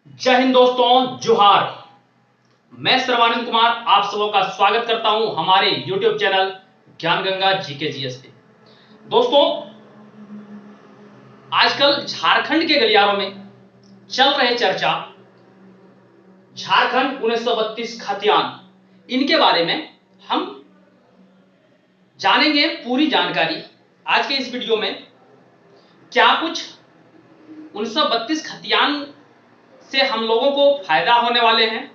जय हिंद दोस्तों, जोहार। मैं श्रवानंद कुमार आप सबों का स्वागत करता हूं हमारे YouTube चैनल ज्ञान गंगा जीके जीएस पे। दोस्तों, आजकल झारखंड के गलियारों में चल रहे चर्चा झारखंड 1932 खतियान, इनके बारे में हम जानेंगे पूरी जानकारी आज के इस वीडियो में। क्या कुछ 1932 खतियान से हम लोगों को फायदा होने वाले हैं,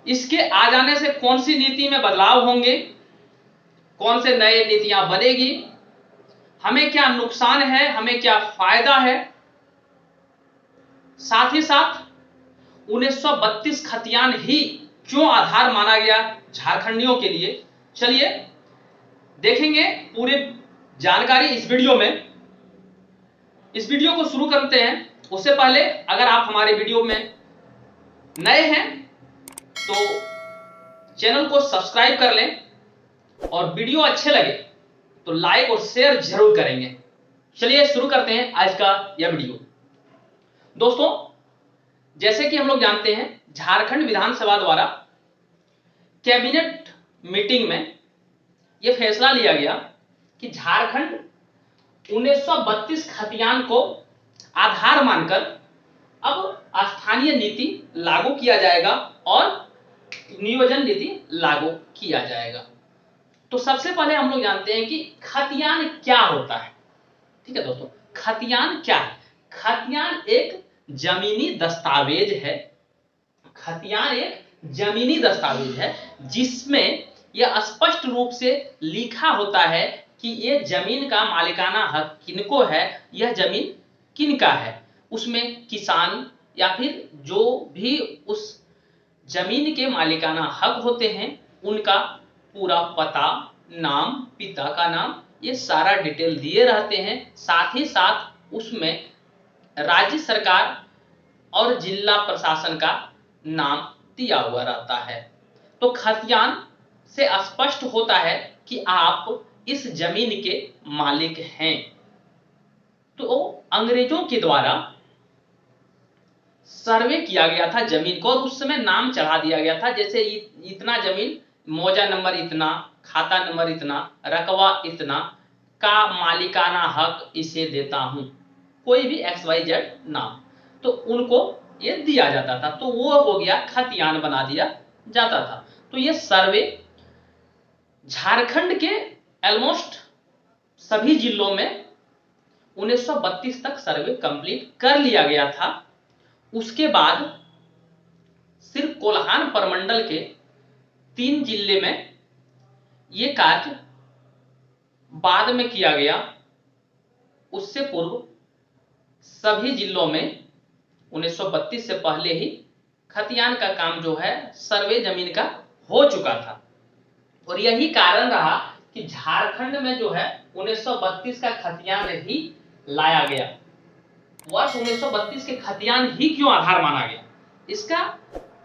इसके आ जाने से कौन सी नीति में बदलाव होंगे, कौन से नए नीतियां बनेगी, हमें क्या नुकसान है, हमें क्या फायदा है, साथ ही साथ 1932 खतियान ही क्यों आधार माना गया झारखंडियों के लिए। चलिए देखेंगे पूरी जानकारी इस वीडियो में। इस वीडियो को शुरू करते हैं। उससे पहले अगर आप हमारे वीडियो में नए हैं तो चैनल को सब्सक्राइब कर लें और वीडियो अच्छे लगे तो लाइक और शेयर जरूर करेंगे। चलिए शुरू करते हैं आज का यह वीडियो। दोस्तों, जैसे कि हम लोग जानते हैं, झारखंड विधानसभा द्वारा कैबिनेट मीटिंग में यह फैसला लिया गया कि झारखंड 1932 खतियान को आधार मानकर अब स्थानीय नीति लागू किया जाएगा और नियोजन नीति लागू किया जाएगा। तो सबसे पहले हम लोग जानते हैं कि खतियान क्या होता है। ठीक है दोस्तों, खतियान क्या है? खतियान एक जमीनी दस्तावेज है। खतियान एक जमीनी दस्तावेज है जिसमें यह स्पष्ट रूप से लिखा होता है कि ये जमीन का मालिकाना हक किनको है, यह जमीन किनका है। उसमें किसान या फिर जो भी उस जमीन के मालिकाना हक होते हैं उनका पूरा पता, नाम, पिता का नाम, ये सारा डिटेल दिए रहते हैं। साथ ही साथ उसमें राज्य सरकार और जिला प्रशासन का नाम दिया हुआ रहता है। तो खतियान से स्पष्ट होता है कि आप इस जमीन के मालिक हैं। तो अंग्रेजों के द्वारा सर्वे किया गया था जमीन को और उस समय नाम चढ़ा दिया गया था, जैसे इतना जमीन, मौजा नंबर इतना, खाता नंबर इतना, रकबा इतना का मालिकाना हक इसे देता हूं, कोई भी XYZ नाम, तो उनको ये दिया जाता था। तो वो हो गया, खतियान बना दिया जाता था। तो ये सर्वे झारखंड के ऑलमोस्ट सभी जिलों में 1932 तक सर्वे कंप्लीट कर लिया गया था। उसके बाद सिर्फ कोल्हान प्रमंडल के 3 जिले में यह कार्य बाद में किया गया। उससे पूर्व सभी जिलों में 1932 से पहले ही खतियान का काम जो है सर्वे जमीन का हो चुका था। और यही कारण रहा कि झारखंड में जो है 1932 का खतियान ही लाया गया। वर्ष 1932 के खतियान ही क्यों आधार माना गया, इसका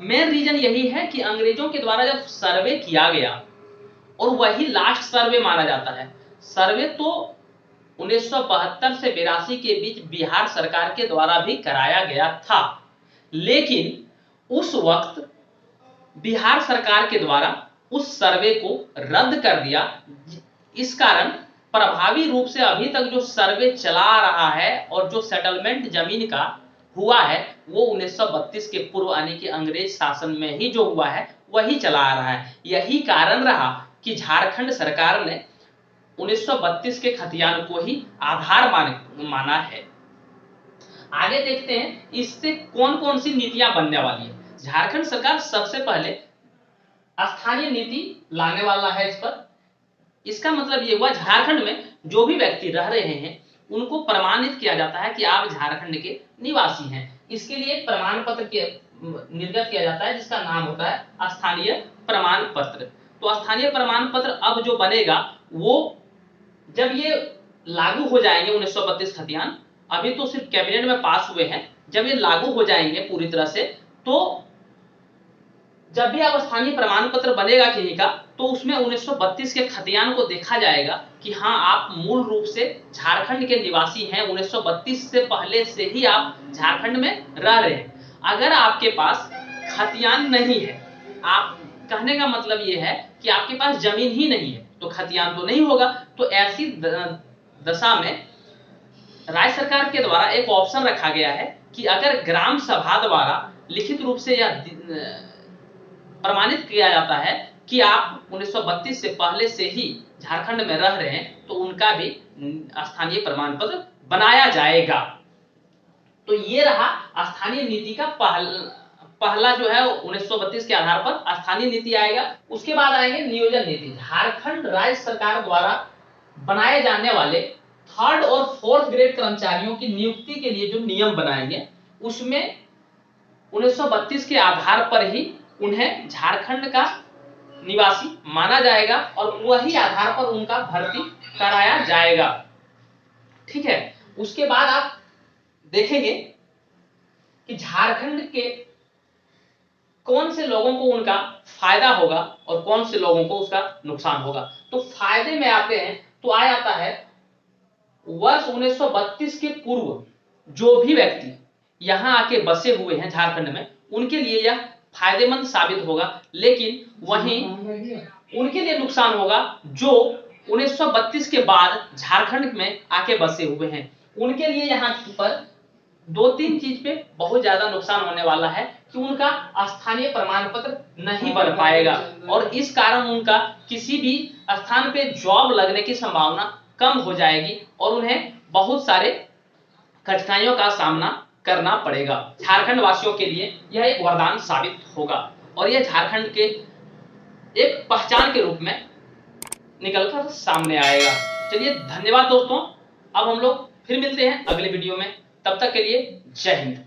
मेन रीजन यही है कि अंग्रेजों के द्वारा जब सर्वे किया गया और वही लास्ट सर्वे माना जाता है। सर्वे तो 1972 से 82 के बीच बिहार सरकार के द्वारा भी कराया गया था, लेकिन उस वक्त बिहार सरकार के द्वारा उस सर्वे को रद्द कर दिया। इस कारण प्रभावी रूप से अभी तक जो सर्वे चला रहा है और जो सेटलमेंट जमीन का हुआ है वो 1932 के पूर्व यानी कि अंग्रेज शासन में ही जो हुआ है वही चला आ रहा है। यही कारण रहा कि झारखंड सरकार ने 1932 के खतियान को ही आधार माना है। आगे देखते हैं इससे कौन कौन सी नीतियां बनने वाली है। झारखंड सरकार सबसे पहले स्थानीय नीति लाने वाला है इस पर। इसका मतलब ये हुआ, झारखंड में जो भी व्यक्ति रह रहे हैं उनको प्रमाणित किया जाता है कि आप झारखंड के निवासी हैं। इसके लिए एक प्रमाण पत्र के निर्गत किया जाता है जिसका नाम होता है स्थानीय प्रमाण पत्र। तो स्थानीय प्रमाण पत्र अब जो बनेगा वो जब ये लागू हो जाएंगे 1932 खतियान, अभी तो सिर्फ कैबिनेट में पास हुए हैं, जब ये लागू हो जाएंगे पूरी तरह से तो जब भी आप स्थानीय प्रमाण पत्र बनेगा किसी का तो उसमें 1932 के खतियान को देखा जाएगा कि हाँ आप मूल रूप से झारखंड के निवासी हैं, 1932 से पहले से ही आप झारखंड में रह रहे हैं। अगर आपके पास खतियान नहीं है, आप कहने का मतलब ये है कि आपके पास जमीन ही नहीं है, तो खतियान तो नहीं होगा। तो ऐसी दशा में राज्य सरकार के द्वारा एक ऑप्शन रखा गया है कि अगर ग्राम सभा द्वारा लिखित रूप से यह प्रमाणित किया जाता है कि आप 1932 से पहले से ही झारखंड में रह रहे हैं, तो उनका भी स्थानीय प्रमाण पत्र बनाया जाएगा। तो ये रहा स्थानीय नीति का पहला जो है 1932 के आधार पर स्थानीय नीति आएगा। उसके बाद आएंगे नियोजन नीति। झारखंड राज्य सरकार द्वारा बनाए जाने वाले 3rd और 4th ग्रेड कर्मचारियों की नियुक्ति के लिए जो नियम बनाएंगे, उसमें 1932 के आधार पर ही उन्हें झारखंड का निवासी माना जाएगा और वही आधार पर उनका भर्ती कराया जाएगा। ठीक है, उसके बाद आप देखेंगे कि झारखंड के कौन से लोगों को उनका फायदा होगा और कौन से लोगों को उसका नुकसान होगा। तो फायदे में आते हैं तो आ जाता है वर्ष 1932 के पूर्व जो भी व्यक्ति यहां आके बसे हुए हैं झारखंड में, उनके लिए यह फायदेमंद साबित होगा। लेकिन वहीं उनके लिए नुकसान होगा जो 1932 के बाद झारखंड में आके बसे हुए हैं। उनके लिए यहाँ पर 2-3 चीज पे बहुत ज्यादा नुकसान होने वाला है कि उनका स्थानीय प्रमाण पत्र नहीं बन पाएगा और इस कारण उनका किसी भी स्थान पे जॉब लगने की संभावना कम हो जाएगी और उन्हें बहुत सारे कठिनाइयों का सामना करना पड़ेगा। झारखंड वासियों के लिए यह एक वरदान साबित होगा और यह झारखंड के एक पहचान के रूप में निकलकर सामने आएगा। चलिए धन्यवाद दोस्तों, अब हम लोग फिर मिलते हैं अगले वीडियो में। तब तक के लिए जय हिंद।